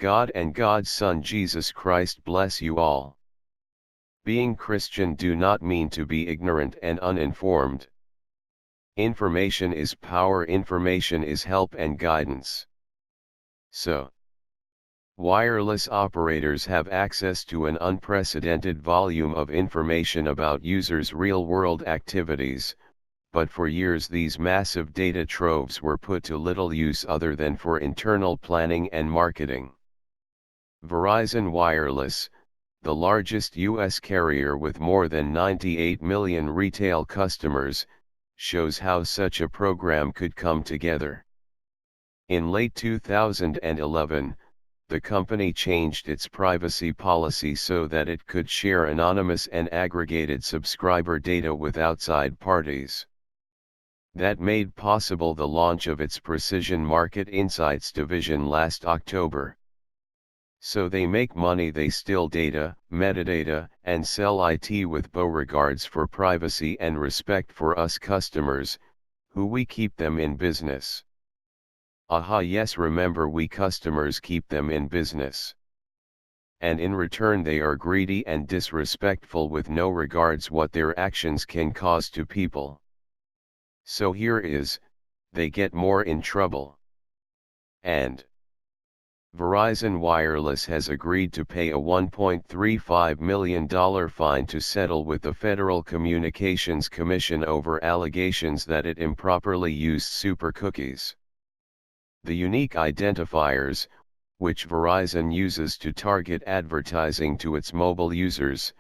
God and God's Son Jesus Christ bless you all. Being Christian do not mean to be ignorant and uninformed. Information is power, information is help and guidance. So, wireless operators have access to an unprecedented volume of information about users' real-world activities, but for years these massive data troves were put to little use other than for internal planning and marketing. Verizon Wireless, the largest U.S. carrier with more than 98 million retail customers, shows how such a program could come together. In late 2011, the company changed its privacy policy so that it could share anonymous and aggregated subscriber data with outside parties. That made possible the launch of its Precision Market Insights division last October. So they make money, they steal data, metadata, and sell IT with beauregards for privacy and respect for us customers, who we keep them in business. Aha, yes, remember, we customers keep them in business. And in return they are greedy and disrespectful with no regards what their actions can cause to people. So here is, they get more in trouble. And Verizon Wireless has agreed to pay a $1.35 million fine to settle with the Federal Communications Commission over allegations that it improperly used super cookies. The unique identifiers, which Verizon uses to target advertising to its mobile users,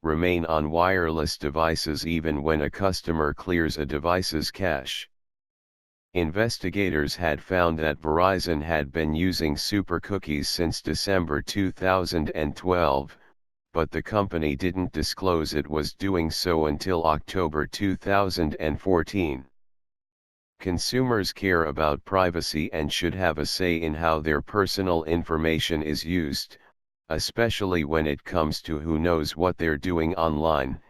remain on wireless devices even when a customer clears a device's cache. Investigators had found that Verizon had been using super cookies since December 2012, but the company didn't disclose it was doing so until October 2014. Consumers care about privacy and should have a say in how their personal information is used, especially when it comes to who knows what they're doing online,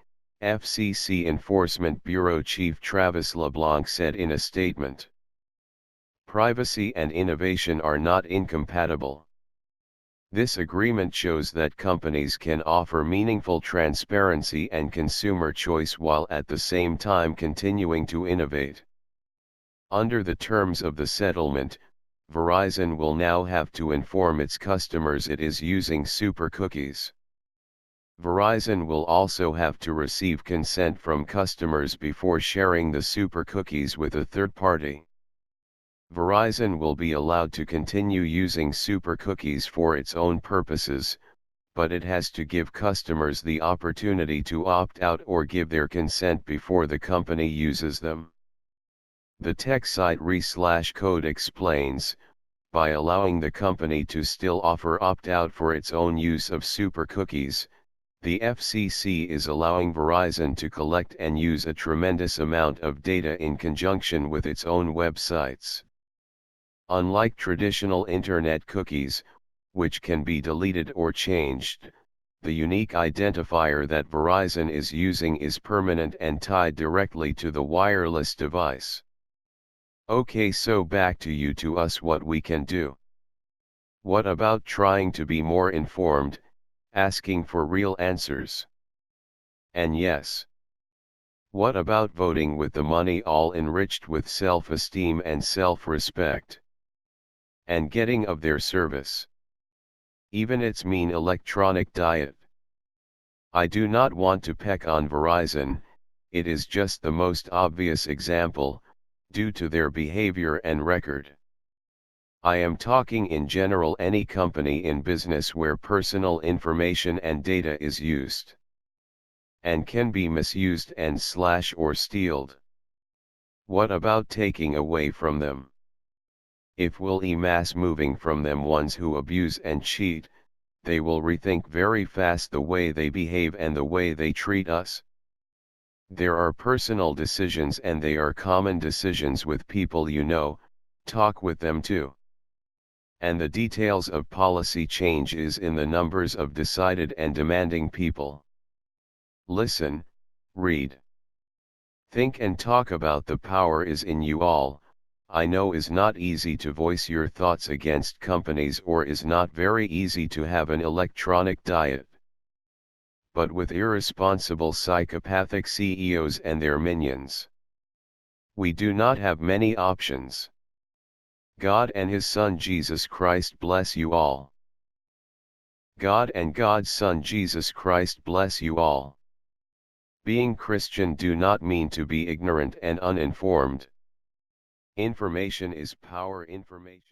FCC Enforcement Bureau Chief Travis LeBlanc said in a statement. Privacy and innovation are not incompatible. This agreement shows that companies can offer meaningful transparency and consumer choice while at the same time continuing to innovate. Under the terms of the settlement, Verizon will now have to inform its customers it is using super cookies. Verizon will also have to receive consent from customers before sharing the super cookies with a third party. Verizon will be allowed to continue using super cookies for its own purposes, but it has to give customers the opportunity to opt out or give their consent before the company uses them. The tech site re/code explains, by allowing the company to still offer opt-out for its own use of super cookies, the FCC is allowing Verizon to collect and use a tremendous amount of data in conjunction with its own websites. Unlike traditional internet cookies, which can be deleted or changed, the unique identifier that Verizon is using is permanent and tied directly to the wireless device. Okay, so back to you, to us, what we can do. What about trying to be more informed, asking for real answers? And yes, what about voting with the money, all enriched with self-esteem and self-respect, and getting of their service? Even its mean electronic diet. I do not want to peck on Verizon, it is just the most obvious example, due to their behavior and record. I am talking in general, any company in business where personal information and data is used and can be misused and or stealed. What about taking away from them? If we'll mass moving from them ones who abuse and cheat, they will rethink very fast the way they behave and the way they treat us. There are personal decisions and they are common decisions with people you know, talk with them too. And the details of policy change is in the numbers of decided and demanding people. Listen, read, think and talk about the power is in you all, I know is not easy to voice your thoughts against companies or is not very easy to have an electronic diet. But with irresponsible psychopathic CEOs and their minions, we do not have many options. God and His Son Jesus Christ bless you all. God and God's Son Jesus Christ bless you all. Being Christian do not mean to be ignorant and uninformed. Information is power. Information